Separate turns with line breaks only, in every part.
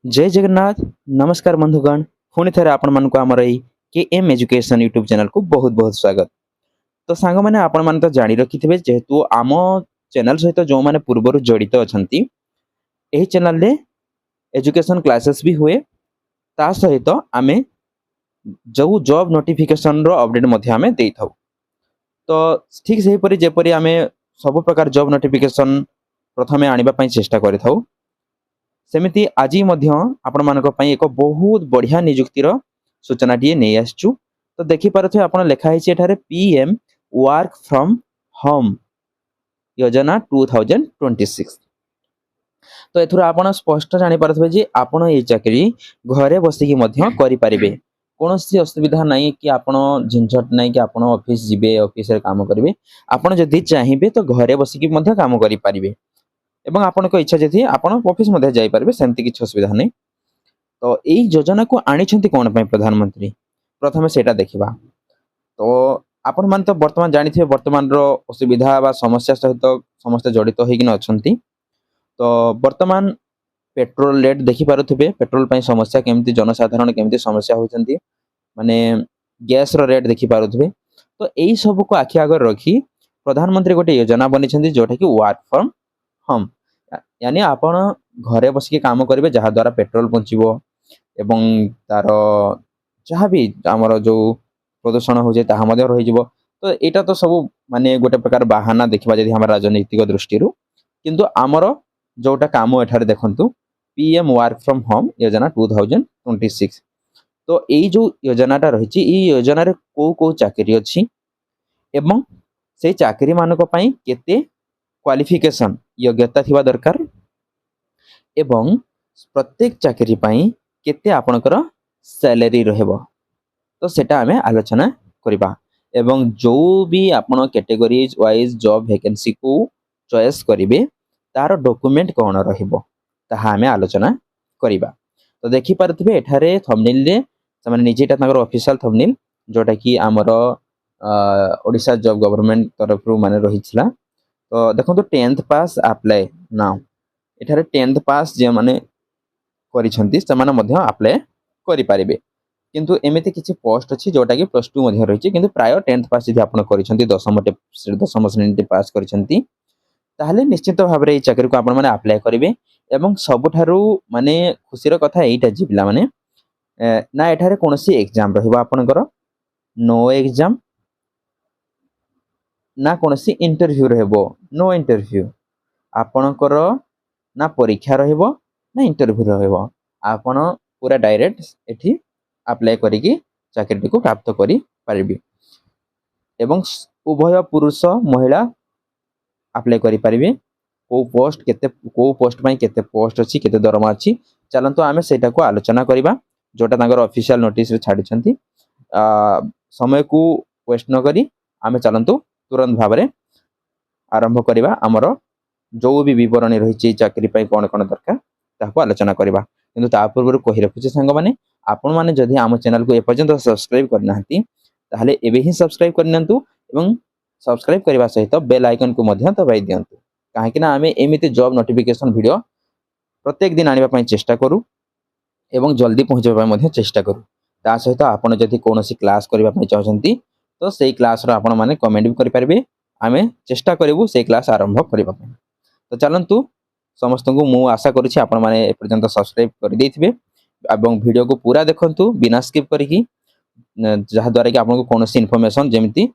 जय जगन्नाथ। नमस्कार बंधुगण। पुणी थे आपण मानक आमर के एम एजुकेशन यूट्यूब चैनल को बहुत बहुत स्वागत। तो सांग मैंने आपण मान तो जानी रखिथे जेहेतु आम चैनल सहित जो मैंने पूर्वर जड़ित अच्छा यही चैनल रे एजुकेशन क्लासेस भी हुए ता सहित आमे जो जॉब नोटिफिकेशन रो अपडेट मध्य आमे देई थाउ। तो ठीक से परि जेपरि आमे सब प्रकार जॉब नोटिफिकेशन प्रथमे आनिबा पई चेष्टा करि थाउ सेमिति आज आपण मानक पई एक बहुत बढ़िया नियुक्तिर सूचनाटीए नहीं आसचु। तो देखिपे आप लिखाई एठारे पीएम वर्क फ्रॉम होम योजना 2026। तो एथुर आपण स्पष्ट जानी पारथबे जे आपण ए चाकरी घरे बसिकी मध्य करि परिबे। कोनोसी असुविधा नहीं कि आपण झंझट नहीं कि आपण ऑफिस जिबे ऑफिस रे काम करिवे। आपण जदि चाहिबे तो घरे बसिकी मध्य काम करि परिबे एवं आपनको इच्छा जदि आपण ऑफिस मध्य जाई परिबे सेमति किछ असुविधा नहीं। तो यही योजना को आनिछंती कोन पय प्रधानमंत्री प्रथमे सेटा देखिबा। तो आपण मान तो वर्तमान जानिथिबे वर्तमान रो असुविधा बा समस्या सहित समस्त जड़ित होइकिन अछंती। तो वर्तमान पेट्रोल रेट देखि पारुथिबे पेट्रोल पय समस्या केमती जनसाधारण केमती समस्या होचंती माने गैस रो रेट देखि पारुथिबे। तो एही सब को आखि आगर रखी प्रधानमंत्री गोटे योजना बनिछंती जोटा कि वर्क फ्रॉम होम यानी आपण घरे बसिके काम करिवे जहा द्वारा पेट्रोल बंचिबो एवं तार जहाँ भी आमर जो प्रदूषण हो ताहा मध्य रही जिवो। तो एटा तो सब माने गोटे प्रकार बाहाना देखिबा जदि हमर राजनीतिक दृष्टि किंतु आमर जोटा काम एठारे देखंतु पीएम वर्क फ्रॉम होम योजना 2026। तो एई जो योजनाटा रहिछि ई योजना रे को चाकरी अछि एवं से चाकरी मानक पई केते क्वालिफिकेशन योग्यता थिबा दरकार एवं प्रत्येक चाकरी पई केते आपनकर सैलरी रहबो। तो सेटा हमें आलोचना करिबा एवं जो भी आपण कैटेगरीज वाइज जॉब वैकेंसी को चॉइस करिवे तार डॉक्यूमेंट कोन रहबो ताहा हमें आलोचना करिबा। तो देखि पारथबे एठारे थंबनेल रे समान निजेटा ताकर ऑफिशियल थंबनेल जोटा कि हमर ओडिशा जॉब गवर्नमेंट तरफ रु माने रहिछला। तो देखंतु 10th पास अप्लाई नाउ एठारे 10th पास जे माने करिसंती समान मध्य अप्लाई करि पारिबे किंतु एमिति किछि पोस्ट अछि जोटा कि +2 मध्य रहिछि किंतु प्राय 10th पास यदि आपण करिसंती दशम श्रेणी पास करिसंती ताहले निश्चित भाव रे चाकरी को आपण माने अप्लाई करिवे। एवं सबठारु माने खुशीर कथा एइटा जे पिला माने ना एठारे कोनोसी एग्जाम रहिबो आपनकर नो एग्जाम ना कोनोसी इंटरव्यू रहबो नो इंटरव्यू आपनकर ना परीक्षा रहबो ना इंटरव्यू रहबो आपण पूरा डायरेक्ट एठी अप्लाई करिकी चाकरी को प्राप्त करि परिबे एवं उभय पुरुष महिला अप्लाई करि परिबे। को पोस्ट केते को पोस्ट पई केते पोस्ट अछि केते दरमा अछि चलंतु आमे सेटा को आलोचना करिबा जोटा तांगर ऑफिशियल नोटिस रे छाडी छंती। समय को वेस्ट न करी आमे चलंतु तुरंत भाव रे आरंभ करिबा हमर जो भी विवरणी रही चाकरी पई कोन कोन दरकार ताको आलोचना करिबा। किंतु ता पूर्व कहि रखुचे संग माने आपण माने जदि आम चैनल को ए पर्यंत सब्सक्राइब करनाहंती ताहले एबे ही सब्सक्राइब करनंतु एवं सब्सक्राइब करबा सहित बेल आइकन को मध्य दबाई दियंतु काहे कि ना आमे एमिति जॉब नोटिफिकेशन वीडियो प्रत्येक दिन आनिबा पई चेष्टा करू एवं जल्दी पहुंचबा पई मध्य चेष्टा करू। ता सहित आपण जदि कोनोसी क्लास करबा पई चाहछंती तो सेई क्लास रो आपण माने कमेंट भी करि पारबे आमे चेष्टा करबू सेई क्लास आरंभ करबा पई। तो चलंतु समस्त को मु आशा करूछि आपण माने ए पर्यंत सब्सक्राइब कर देथिबे एवं वीडियो को पूरा देखंतु बिना स्किप करिकी जहा द्वारा कि आपन को कोनोसी इन्फॉर्मेशन जेमिति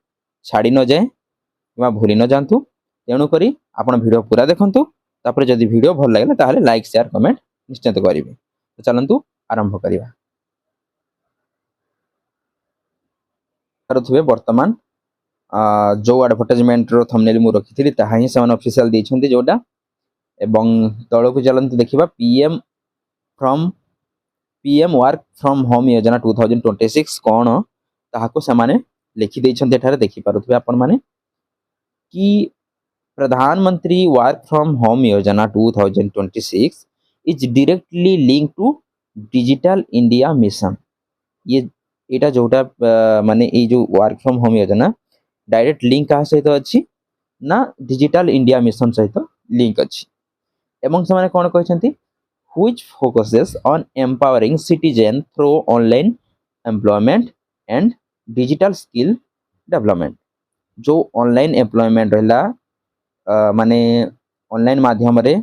छाडी न जाए किबा भूली न जानतु तेणु करी आपण वीडियो पूरा देखंतु तापर जदि वीडियो भल लागला ताहले लाइक शेयर कमेंट निश्चित करिवे। तो चलंतु आरंभ करिवा। करथुबे वर्तमान जो एडवर्टाइजमेंट रो थंबनेल मु रखिथिली ताहा ही समान ऑफिशियल दैछंती जोटा एवं तळ को चलंतु देखिबा पीएम वर्क फ्रॉम होम योजना 2026 कोन ताहाको समाने लिखि दैछंती एठारे देखि पारुथबे आपण माने कि प्रधानमंत्री वर्क फ्रॉम होम योजना 2026 is directly link to digital India mission. ये एटा जोटा माने ए जो वर्क फ्रॉम होम योजना डायरेक्ट लिंक का सहित अछि ना डिजिटल इंडिया मिशन सहित लिंक अछि एवं समाने कोन कहछंती which focuses on empowering citizens through online employment and digital skill development. जो ऑनलाइन एम्प्लॉयमेंट रहा माने ऑनलाइन माध्यम रे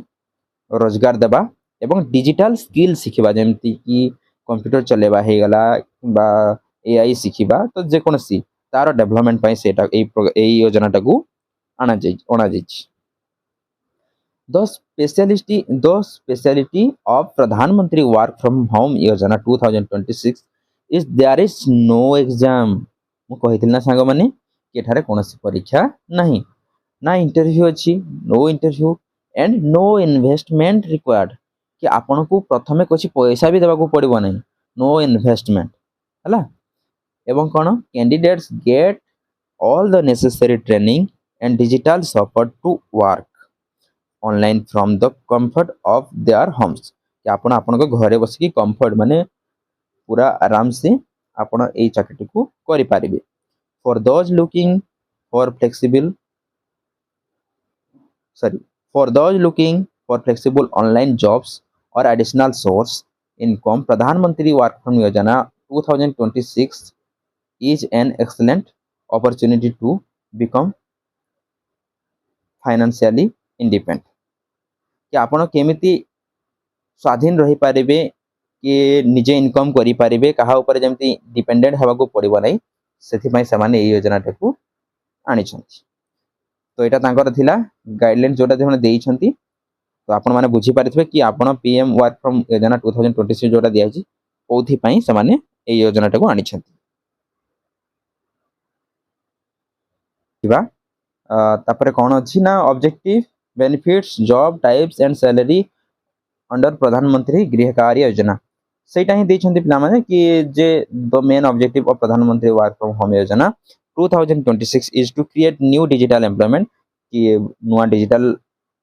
रोजगार देवा एवं डिजिटल स्किल शिखिबा जेमती कि कंप्यूटर चलेबा हे गला बा एआई शिखिबा तो जे कोनसी तार डेवलपमेंट पई सेटा एई योजनाटा को आना जाई the speciality of Pradhan Mantri Work from Home Yojana 2026 is there is no exam ମୁଁ କହିଥିଲି ନା ସାଙ୍ଗମାନେ କି ଏଠାରେ କୌଣସି ପରୀକ୍ଷା ନାହିଁ ନା ଇଣ୍ଟରଭ୍ୟୁ ଅଛି no interview and no investment required कि आपनको प्रथमे कुछ पैसा भी देवाक पड़ो नहीं नो इन्वेस्टमेंट है एवं कौन candidates get all the necessary training and digital support to work online from the comfort of their homes कि आपण आपन घरे बसिकी कंफर्ट माने पूरा आराम से आपण ए चाकरी को करि पारिबे for those looking for flexible sorry for those looking for flexible online jobs or additional source income Pradhan Mantri Work from Yojana 2026 is an excellent opportunity to become financially independent कि आपण केमिति स्वाधीन रही पारिबे कि निजे इनकम करि पारिबे कहा ऊपर जेमति डिपेंडेंट हवा को पड़िबो नै सेथि पई समान ए योजना टाकू आनी छथि तो एटा तांकर थिला गाइडलाइन जोटा जे देई छथि तो आपण माने बुझी पारिथबे कि आपण पीएम वर्क फ्रॉम योजना 2026 जोटा दिया छि कोथि पई समान ए योजना टाकू आनी छथि किबा तापरे कोन अछि ना objective benefits job types and salary under प्रधानमंत्री गृह कार्य योजना सेटा ही देछन्ति पिला माने कि जे द मेन ऑब्जेक्टिव ऑफ प्रधानमंत्री वर्क फ्रॉम होम योजना 2026 is to create new digital employment कि नुआ डिजिटल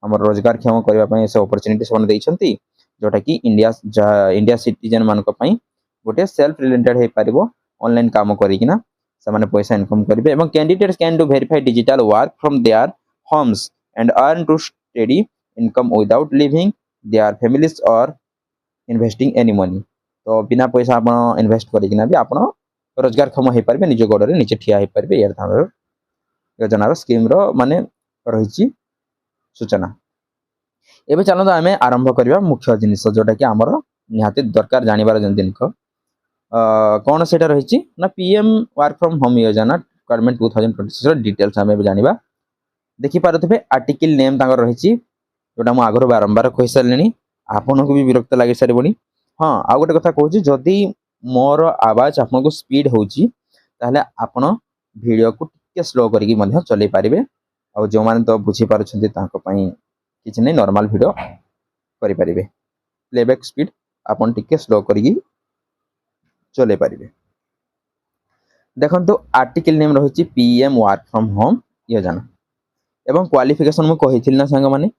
हमर रोजगार क्षम करबा पई से अपॉर्चुनिटी सन देछन्ति जोटा कि इंडिया सिटीजन मान को पई गोटे सेल्फ रिलेटेड हे पारिबो ऑनलाइन काम करी कि ना समान पैसा इनकम करिवे एवं candidates can do verify digital work from their homes and earn to study income without living their families और इन्वेस्टिंग एनी मनी तो बिना पैसा आपण इन्वेस्ट करी कि ना भी आपण रोजगार क्षम हे पारिबे निज गोडरे नीचे ठिया हे पारिबे यार थार योजनार स्कीम रो माने रहिछि सूचना एबे चलो तो आमे आरंभ करबा मुख्य जिनिस जोटा कि हमर निहाती दरकार जानिबार जन कौन सेटा रहिछि ना पीएम वर्क फ्रॉम होम योजना गवर्नमेंट 2026 रो डिटेल्स आमे जानिबा देखि पारथबे आर्टिकल नेम तांगर रहिछि जोटा मु आगरो बारंबार कहि सरलेनी आपन को भी विरक्त लागि सरबनी हां आ गोटे कथा कहूछि जदी मोर आवाज आपन को स्पीड होछि ताहले आपन वीडियो को टिके स्लो करके मध्य चले पारिबे आ जो माने तो बुझी पारुछन्ति तांको पई किछ नै नॉर्मल वीडियो करि पारिबे प्लेबैक स्पीड आपन टिके स्लो करके चले पारिबे देखंतु आर्टिकल नेम रहिछि पीएम वर्क फ्रॉम होम योजना एवं क्वालिफिकेशन मु कहिथिल ना संग माने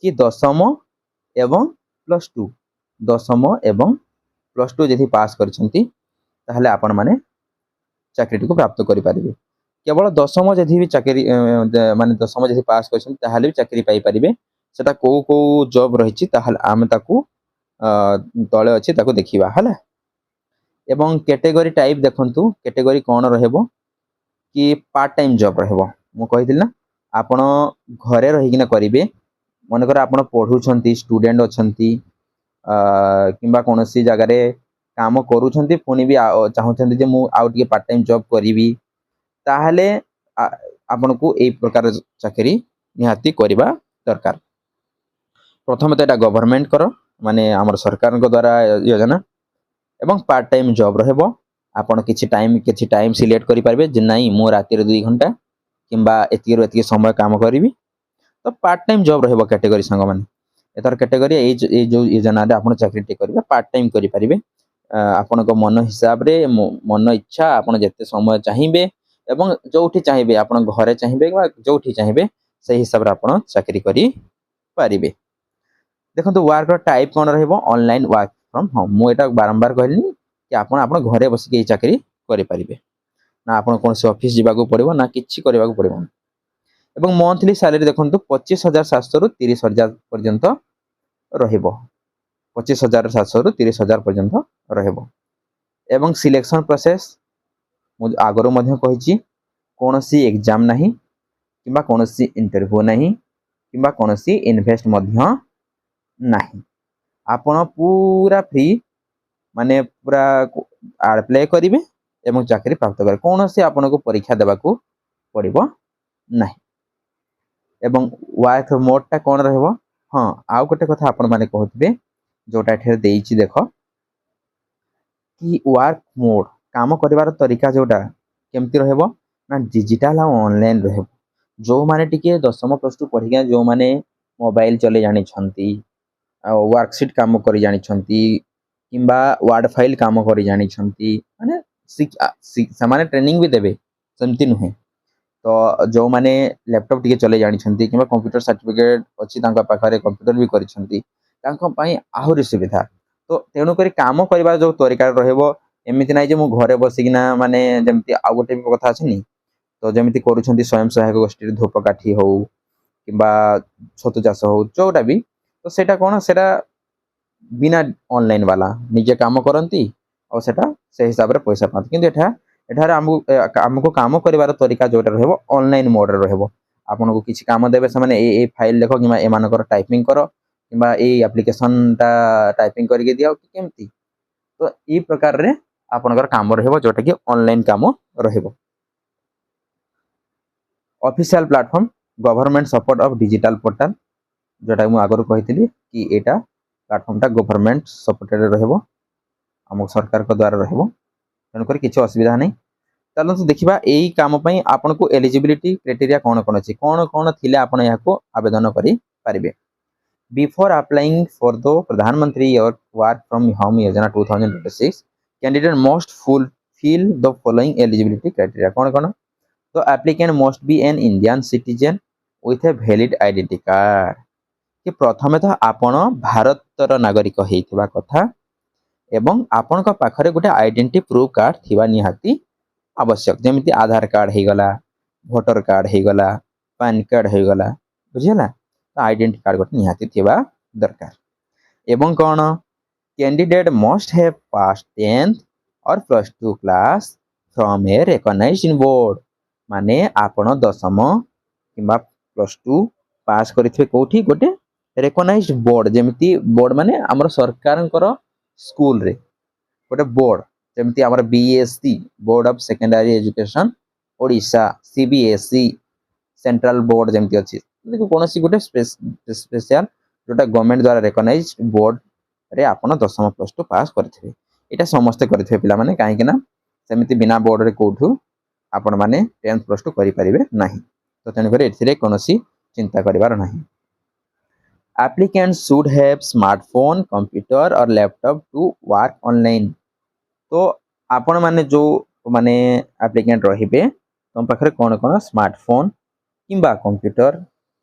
कि दशम एवं +2 दशम एवं +2 जदि पास करछन्ति ताहले आपण माने चाकरी को प्राप्त करि पारिबे केवल दशम जदि भी चाकरी माने दशम जदि पास करछन्ति ताहले भी चाकरी पाई पारिबे सेटा को जॉब रहिछि ताहले आमे ताकू तळे अछि ताकू देखिबा हला एवं कैटेगरी टाइप देखंतु कैटेगरी कोन रहबो कि पार्ट टाइम जॉब रहबो मु कहिदिल ना आपण घरे रहिकिना करिवे मन कर आपण पढुछन्ति स्टूडेंट अछन्ति किंबा कोनोसी जगह रे काम करूछन्ति पुनी भी चाहुछन्ति जे मु आउट के पार्ट टाइम जॉब करिवि ताहले आपण को ए प्रकार चाकरी निहाती करबा दरकार प्रथम तो एटा गवर्नमेंट करो माने हमर सरकार को द्वारा योजना एवं पार्ट टाइम जॉब रहबो आपण किछि टाइम सिलेक्ट करि पारबे जे नाही मो राती रे 2 घंटा किंबा एतिके समय काम करिवि तो पार्ट टाइम जॉब रहबो कैटेगरी संग माने एतर कैटेगरी ए जो योजना रे आपण चाकरी टे करबे पार्ट टाइम करि पारिबे आपण को मन हिसाब रे मन इच्छा आपण जते समय चाहिबे एवं जोठी चाहिबे आपण घरे चाहिबे बा जोठी चाहिबे सही हिसाब रे आपण चाकरी करि पारिबे देखंतु वर्क रो टाइप कोन रहबो ऑनलाइन वर्क फ्रॉम होम मु एटा बारंबार कहलिनी कि आपण घरे बसी के चाकरी करि पारिबे ना आपण कोन से ऑफिस जिबा को पड़िबो ना किछि करबा को पड़िबो एवं मंथली सैलरी देखंतु 25,700 रु 30,000 पर्यंत रहइबो 25,700 ରୁ 30,000 पर्यंत रहबो। एवं सिलेक्शन प्रोसेस आगरो मध्य कहिछि कोनोसी एग्जाम नहीं किंबा कोनोसी इंटरव्यू नहीं किंबा कोनोसी इन्वेस्ट मध्य नहीं। आपण पूरा फ्री माने पूरा अप्लाई करिवे एवं चाकरी प्राप्त करें कोनोसी आपण को परीक्षा देबा को पड़िबो नहीं। एवं वर्क मोड टा कोन रहबो हां आउ गोटे कथा आपण माने कहथिबे जोटा एठे देइछि देखो कि वर्क मोड काम करिवार तरीका जोटा केमती रहबो ना डिजिटल आ ऑनलाइन रहबो। जो माने टिके 10वीं प्लस 2 पढ़िया जो माने मोबाइल चले जानि छंती वर्कशीट काम करी जानि छंती किंबा वर्ड फाइल काम करी जानि छंती माने सामान्य ट्रेनिंग भी देबे सेमती नुहे। तो जो माने लैपटॉप टिके चले जानि छंती किंबा कंप्यूटर सर्टिफिकेट अछि तांका पाखरे कंप्यूटर भी करि छंती तांका पई आहुरी सुविधा। तो तेणु करी काम करबा जो तरीका रहबो एमिति नै जे मु घरे बसिकिना माने जेमति आ गोटे भी कथा अछि नि तो जेमति करूछंती स्वयं सहायक गोष्ठी धूपकाठी हो किंबा छतु चाष हो जोटा भी तो सेटा कोन सेटा बिना ऑनलाइन वाला निजे काम करंती और सेटा से हिसाब रे पैसा पाती किंतु एठारे हमको काम करिवार तरीका जोटा रहबो ऑनलाइन मोड रे रहबो। आपन को किछि काम देबे से माने ए फाइल देखो किंबा ए मानकर टाइपिंग करो किंबा ए एप्लीकेशन टा टाइपिंग करके दियो कि केमती तो ई प्रकार रे आपनकर काम रहबो जोटा कि ऑनलाइन काम रहबो। Official platform government support of digital portal जोटा मु आगरो कहितली कि एटा प्लेटफॉर्म टा गवर्नमेंट सपोर्टेड रहबो हम सरकार को द्वारा रहबो तेणु कर किछि असुविधा नै। चलो तो देखिबा एई काम पई आपन को एलिजिबिलिटी क्राइटेरिया कोन कोन अछि कोन कोन थिले आपन या को आवेदन करि पारिबे। बिफोर अप्लाइंग फॉर द प्रधानमंत्री वर्क फ्रॉम होम योजना 2026 candidate must fulfil the following eligibility criteria कोन कोन तो applicant must be an Indian citizen with a valid identity card कि प्रथमे तो आपण भारतर नागरिक हेइथिबा कथा एवं आपण का पाखरे गुटे आइडेंटिटी प्रूफ कार्ड थिबा निहाती आवश्यक जेमिति आधार कार्ड हे गला वोटर कार्ड हे गला पैन कार्ड हे गला बुझिला तो आइडेंटिटी कार्ड गोटे निहाती थिबा दरकार। एवं कोन candidate must have pass 10th और +2 class from a recognised board माने आपण 10म किंबा +2 पास करिथिबे कोठी गोटे रिकॉग्नाइज्ड बोर्ड जेमिति बोर्ड माने हमर सरकारनकर स्कूल रे गोटे बोर्ड जेमती हमर BSC board of secondary education Odisha CBSE central board जेमती अछि देखो कोनोसी गोटे स्पेशल जोटा गवर्नमेंट द्वारा रिकॉग्नाइज्ड बोर्ड रे आपण 10वीं +2 पास करथिबे एटा समस्त करथिबे पिला माने काहे कि ना सेमिति बिना बोर्ड रे कोठु आपण माने 10th +2 करि परिबे नाही तो तेन करे एथिरे कोनोसी चिंता करिवार नाही। Applicants should have smartphone, computer or laptop to work online। तो आपण माने जो माने एप्लिकेंट रहिबे तुम पाखरे कोन कोन स्मार्टफोन किंबा कंप्यूटर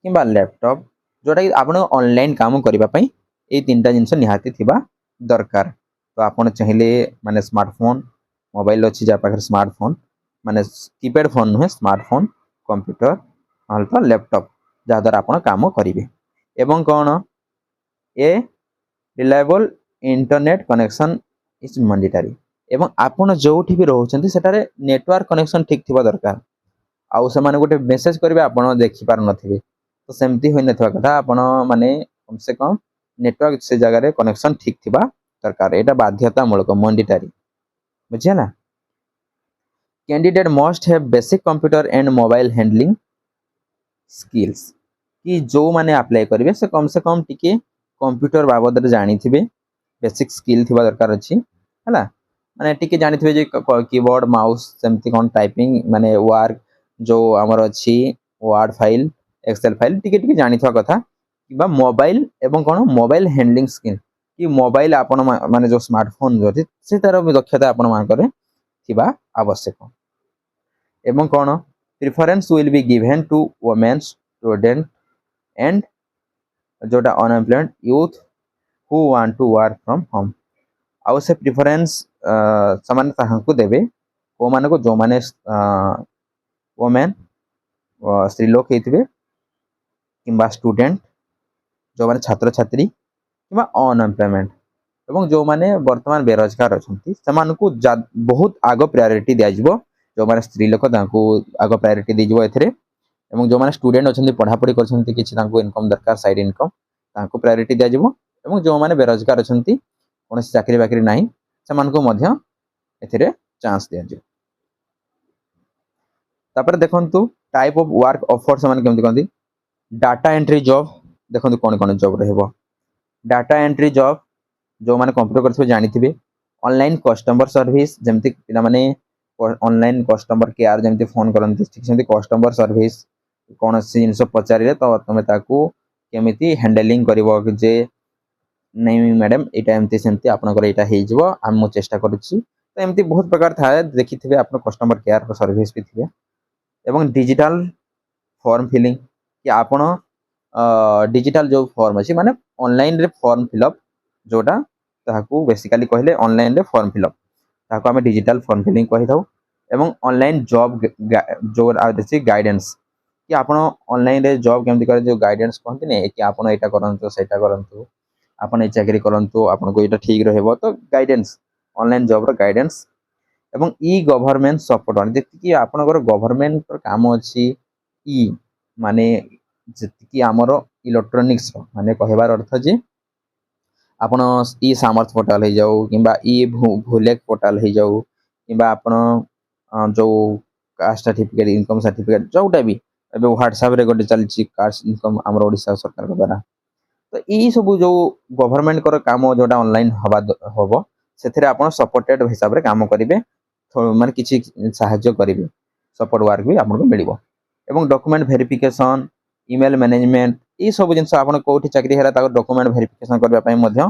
किंबा लैपटॉप जोटा कि आपण ऑनलाइन काम करिबा पई ए तीनटा जिंस निहाती थिबा दरकार। तो आपण चाहिले माने स्मार्टफोन मोबाइल अछि जा पाखरे स्मार्टफोन माने कीपैड फोन नुहे स्मार्टफोन कंप्यूटर हल तो लैपटॉप जा द्वारा आपण काम करिवे एवं कोन a reliable internet connection is mandatory एवं आपण जोठी भी रहउछन्ती सेटारे नेटवर्क कनेक्शन ठीक थिबा दरकार आउ से माने गोटे मेसेज करबे आपण देखि पार नथिबे तो सेमती होई नथवा कथा आपण माने कम से कम नेटवर्क से जगह रे कनेक्शन ठीक थिबा दरकार एटा बाध्यतामूलक मैंडेटरी बुझियाला। Candidate must have basic computer and mobile handling skills कि जो माने अप्लाई करिवे से कम टिके कंप्यूटर बाबद रे जानि थिबे बेसिक स्किल थिबा दरकार अछि हला माने टिके जानि थिबे जे कीबोर्ड माउस सेमती कोन टाइपिंग माने वर्क जो हमर अछि वर्ड फाइल एक्सेल फाइल टिके टिके जानि थवा कथा किबा मोबाइल एवं कोन मोबाइल हैंडलिंग स्किल कि मोबाइल आपण माने जो स्मार्टफोन जो अछि से तार दक्षता आपण मान करे थिबा आवश्यक एवं कोन preference will be given to women student and जोटा unemployed youth who want to work from home आउ से प्रेफरेंस समानता हमको देबे को माने को जो माने वुमेन स्त्री लोक हेतिबे किंबा स्टूडेंट जो माने छात्र छात्री किंबा अनएम्प्लॉयमेंट ଏବଂ ଯେଉଁମାନେ ବର୍ତ୍ତମାନ ବେରୋଜଗାର ଅଛନ୍ତି ସେମାନଙ୍କୁ ବହୁତ ଆଗ ପ୍ରାୟୋରିଟି ଦିଆଯିବ। ଯେଉଁମାନେ ସ୍ତ୍ରୀ ଲୋକ ତାଙ୍କୁ ଆଗ ପ୍ରାୟୋରିଟି ଦିଆଯିବ ଏଥିରେ। ଏବଂ ଯେଉଁମାନେ ଷ୍ଟୁଡେଣ୍ଟ ଅଛନ୍ତି ପଢ଼ାପଢ଼ି କରୁଛନ୍ତି କିଛି ତାଙ୍କୁ ଇନକମ୍ ଦରକାର ସାଇଡ୍ ଇନକମ୍ ତାଙ୍କୁ ପ୍ରାୟୋରିଟି ଦିଆଯିବ। ଏବଂ ଯେଉଁମାନେ ବେରୋଜଗାର ଅଛନ୍ତି କୌଣସି ଚାକିରି ବାକିରି ନାହିଁ ସେମାନଙ୍କୁ ମଧ୍ୟ ଏଥିରେ ଚାନ୍ସ ଦିଆଯିବ। ତାପରେ ଦେଖନ୍ତୁ ଟାଇପ୍ ଅଫ୍ ୱାର୍କ ଅଫର ସେମାନେ କେମିତି କହନ୍ତି। डाटा एंट्री जॉब देखो कौन कौन जॉब रहिबो। डाटा एंट्री जॉब जो माने कंप्यूटर करथिबे जानिथिबे। ऑनलाइन कस्टमर सर्विस जेमति पिला माने ऑनलाइन कस्टमर केयर जेमति फोन करंती ठीक सेमति कस्टमर सर्विस कौन सी जिनस पचारिले तो तमे ताकू केमिति हैंडलिंग करिवो जे नहीं मैडम एटा एमति सेमति आपनकर एटा हे जिवो हम मु चेष्टा करूची। तो एमति बहुत प्रकार थाए देखिथिबे आपन कस्टमर केयर को सर्विस भी थिबे। एवं डिजिटल फॉर्म फिलिंग कि आपण डिजिटल जो फॉर्म अछि माने ऑनलाइन रे फॉर्म फिलअप जोटा ताकू बेसिकली कहले ऑनलाइन रे फॉर्म फिलअप ताकू हमें डिजिटल फॉर्म फिलिंग कहि थाउ। एवं ऑनलाइन जॉब जो आछि गाइडेंस कि आपण ऑनलाइन रे जॉब केमति करे जो गाइडेंस कहते ने कि आपण एटा करंतु सेटा करंतु आपण ए चाकरी करंतु आपण को एटा ठीक रहबो तो गाइडेंस ऑनलाइन जॉब रो गाइडेंस। एवं ई गवर्नमेंट सपोर्ट जति आपनकर गवर्नमेंट काम अछि ई माने जति आमर इलेक्ट्रॉनिक्स माने कहबार अर्थ जे आपण ई सामर्थ पोर्टल हे जाऊ किबा ई भूलेक पोर्टल हे जाऊ किबा आपण जो कास्ट सर्टिफिकेट इनकम सर्टिफिकेट जोटा भी एबे व्हाट्सएप रे गोटे चलची कास्ट इनकम हमर ओडिसा सरकार के द्वारा। तो ई सब जो गवर्नमेंट कर काम जोटा ऑनलाइन हवा होबो सेथिरे आपण सपोर्टेड हिसाब रे काम करिवे माने किछि सहायता करिवे सपोर्ट वर्क भी आपन को मिलिबो। एवं डॉक्यूमेंट वेरिफिकेशन ईमेल मैनेजमेंट ये सब जिनस आपन कोठी चाकरी हेला ताको डॉक्यूमेंट वेरिफिकेशन करबा पय मध्य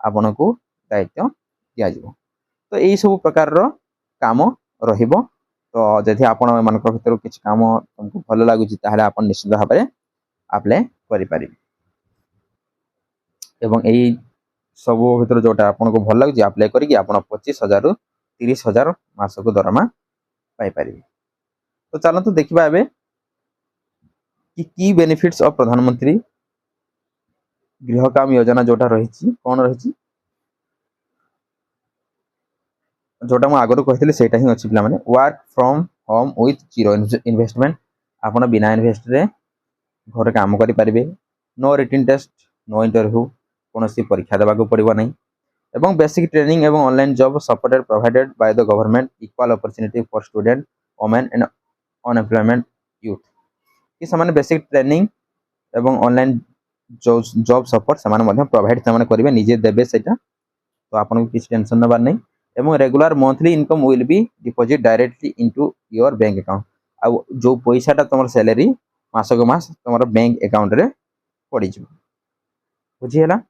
आपन को दायित्व दिया जिवो। तो यही सब प्रकार रो काम रहिबो। तो जदि आपण मानक भीतर किछि काम तुमको भलो लागुची ताहले आपण निश्चित भाबरे अप्लाई करि पारिबे। एवं यही सब भीतर जोटा आपण को भल लागुची अप्लाई करिकि आपण 25,000 रु 30,000 मासको दरमा पाई पारिबे। तो चलंतु देखिबा एबे कि की बेनिफिट्स ऑफ प्रधानमंत्री गृह काम योजना जोटा रही कौन रही जोटा मुझे आगु कही सेटा ही अच्छी पे work from home with zero investment आपन बिना इन्वेस्ट रे घर काम करें। No written test no interview कौन परीक्षा देवाक पड़ो नहीं। एवं बेसिक ट्रेनिंग एवं online job supported provided by the government equal opportunity for student women and unemployment youth कि सामान्य बेसिक ट्रेनिंग एवं ऑनलाइन जो जॉब सपोर्ट से प्रोवाइड से करेंगे निजे देवे सेटा। तो आपन को किसी टेंशन नबार नहीं। एवं regular monthly income will be deposit directly into your bank account आ जो पैसाटा तुम सैलरी मासक मास तुम बैंक अकाउंट रे पड़ बुझीगला।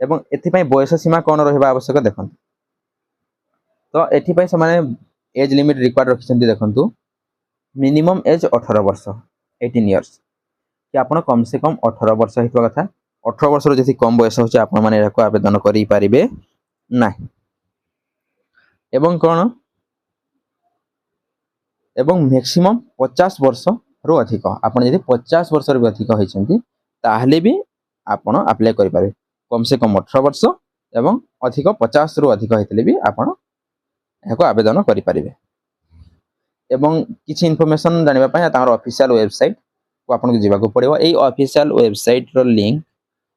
एवं एथिपाई बयस सीमा कौन रहा आवश्यक देखो। तो एथिपाई से एज लिमिट रिक्वायर्ड रखिछन्ती देखंतु मिनिमम एज 18 वर्ष 18 इयर्स कि आपन कम से कम 18 वर्ष होइतबा कथा। 18 वर्ष जति कम बयस होचे आपन माने याको आवेदन करि पारिबे नाही। एवं कौन एवं मैक्सिमम 50 वर्ष रु अधिक आपन यदि 50 वर्ष रु अधिक होइछन्ती ताहले भी आपन अप्लाई करि पारे। कम से कम 18 वर्ष एवं अधिक 50 रु अधिक होइतले भी आपन याको आवेदन करि पारिबे। एवं किछि इन्फॉर्मेशन जानिबा पय तार ऑफिशियल वेबसाइट को आपन को जीवा को पड़िबो। एई ऑफिशियल वेबसाइट रो लिंक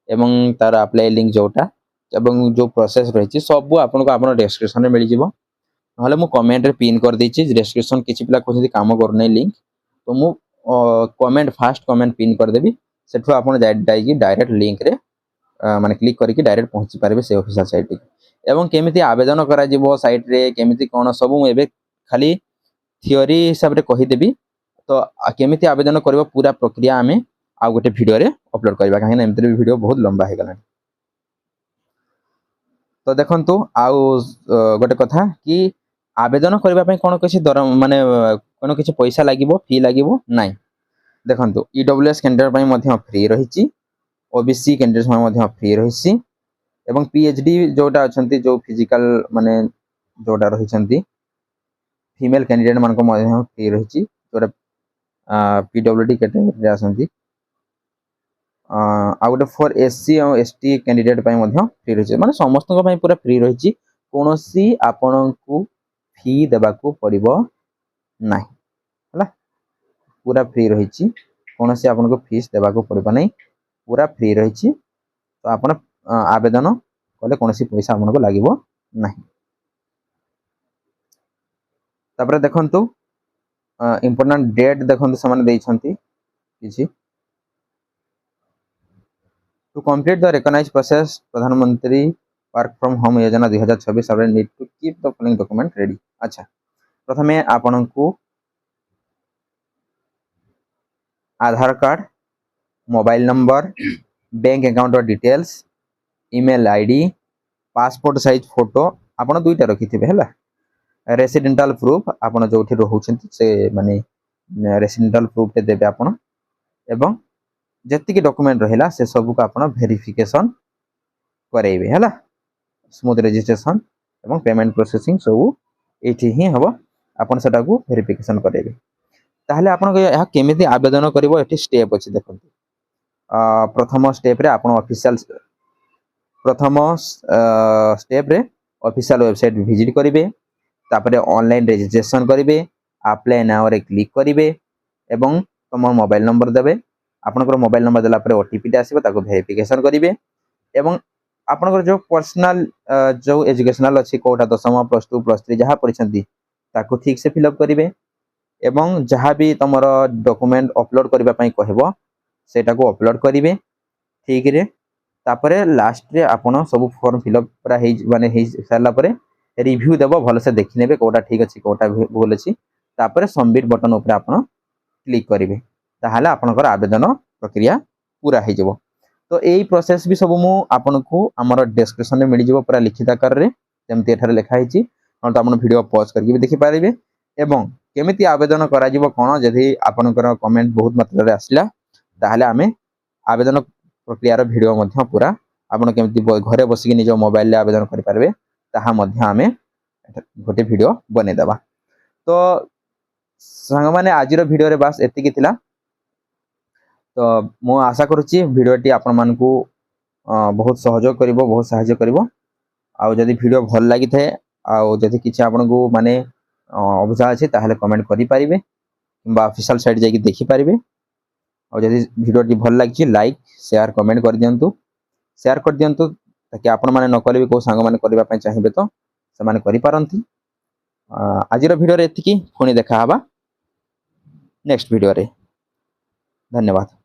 एवं तार अप्लाई लिंक जोटा एवं जो प्रोसेस रही सब आपन को आपन डिस्क्रिप्शन में मिल जिवो। नहले मु कमेंट रे पिन कर देछि डिस्क्रिप्शन किछि पिला कहथि काम कर नै लिंक तो मु कमेंट फास्ट कमेंट पिन कर देबी सेठो आपन जाई डायरेक्ट लिंक रे माने क्लिक करके डायरेक्ट पहुंची पारबे से ऑफिशियल साइट। एवं केमिति आवेदन करा जिवो साइट रे केमिति कोन सब मु एबे खाली थियोरी हिसाब रे कहि देबी। तो केमिति आवेदन करबो पूरा प्रक्रिया आमे आ गोटे वीडियो रे अपलोड करबा काहे ना एमते वीडियो बहुत लंबा हे गला। तो देखंतु आउ गोटे कथा कि आवेदन करबा पय कोन किछि दर माने कोन किछि पैसा लागिवो फी लागिवो नाही। देखंतु ईडब्ल्यूएस कैंडिडेट पय मध्य फ्री रहिछि ओबीसी कैंडिडेट पय मध्य फ्री रहिछि एवं पीएचडी जोटा अछंती जो फिजिकल माने जोटा रहिछंती फीमेल कैंडिडेट मान को मध्य फ्री रहिछि जोटा पीडब्ल्यूडी कैटेगरी रे आसंती आ गोटे फॉर एससी और एसटी कैंडिडेट पाई मध्य फ्री रही माने समस्त पूरा फ्री रही कौन सी आपण को फी देवा को पड़ो ना है पूरा फ्री रही कौन सी आपन को फीस देवा को पड़ो ना पूरा फ्री रही तो आप आवेदन कले कौन सी पैसा आपको लगे ना तापर देखंतु इम्पोर्टेंट डेट देखंतु समान देइछंती किछि to complete the recognise process प्रधानमंत्री वर्क फ्रॉम होम योजना 2026 our need to keep the following document ready अच्छा प्रथमे आपन को Aadhaar card mobile number bank account details email ID passport size photo आपन दुईटा रखि थिबे हैला रेसिडेंटल प्रूफ आपन जोठी रहउछंती से माने रेसिडेंटल प्रूफ ते देबे आपन एवं जति डॉक्यूमेंट रहिला से सब को आपन वेरिफिकेशन करेबे हैला स्मूथ रजिस्ट्रेशन एवं पेमेंट प्रोसेसिंग सब एठी ही हबो आपन सेटा को वेरिफिकेशन करेबे ताहले आपन यह केमिति आवेदन करिवो एठी स्टेप अछि देखंतु प्रथम स्टेप रे आपन ऑफिशियल प्रथम स्टेप रे ऑफिशियल वेबसाइट विजिट करिवे तापरे ऑनलाइन रजिस्ट्रेशन करिवे अप्लाई नाउ रे क्लिक करिवे एवं तमर मोबाइल नंबर देबे आपनकर मोबाइल नंबर देला परे ओटीपी आसीबो ताको वेरिफिकेशन करिवे एवं आपनकर जो पर्सनल जो एजुकेशनल अछि कोटा दशम प्लस 2 प्लस 3 जहा पढिसंती ताको ठीक से फिलअप करिवे एवं जहाँ भी तुम डॉक्यूमेंट अपलोड करबा पई कहबो सेटा को अपलोड करिवे ठीक रे तापरे लास्ट रे आपण सब फॉर्म फिलअप पूरा हे माने हे सारला परे रिव्यू देबो भल से देखि नेबे कोटा ठीक अछि कोटा भूल अछि तापरे सबमिट बटन ऊपर आपण क्लिक करिवे ताहाले आपनकर आवेदन प्रक्रिया पूरा हे जबो तो एई प्रोसेस भी सब मु आपन को हमर डिस्क्रिप्शन में मिल जबो पूरा लिखित आकार रे जेमति एठारे लिखा हिची न तो आपण वीडियो पॉज करके भी देखि पारिबे एवं केमिति आवेदन करा जिवो कोन जदि आपनकर कमेंट बहुत मात्रा रे आसला ताहाले आमे आवेदन प्रक्रिया रो वीडियो मध्य पूरा आपण केमिति घरे बसिक निज मोबाइल रे आवेदन करि पारबे ताहा मध्य आमे गोटे वीडियो बने देबा तो संग माने आज रो वीडियो रे बस एति कि थिला तो मो आशा करूची वीडियोटी आपण मान को बहुत सहयोग करिवो बहुत सहायता करिवो आ जदि वीडियो भल लागि थे आ जदि किछि आपण को माने अबुझा अछि ताहाले कमेंट करि पारिबे किबा ऑफिशियल साइट जाई देखि पारिबे और जदि वीडियोटी भल लागि लाइक शेयर कमेंट कर दियंतु शेयर कर दियंतु ताकि आपण माने न करबे को संग माने करबा पय चाहिबे तो से माने करि पारंती आज रो वीडियो रे एतिकी पुणी देखा हबा नेक्स्ट वीडियो रे धन्यवाद।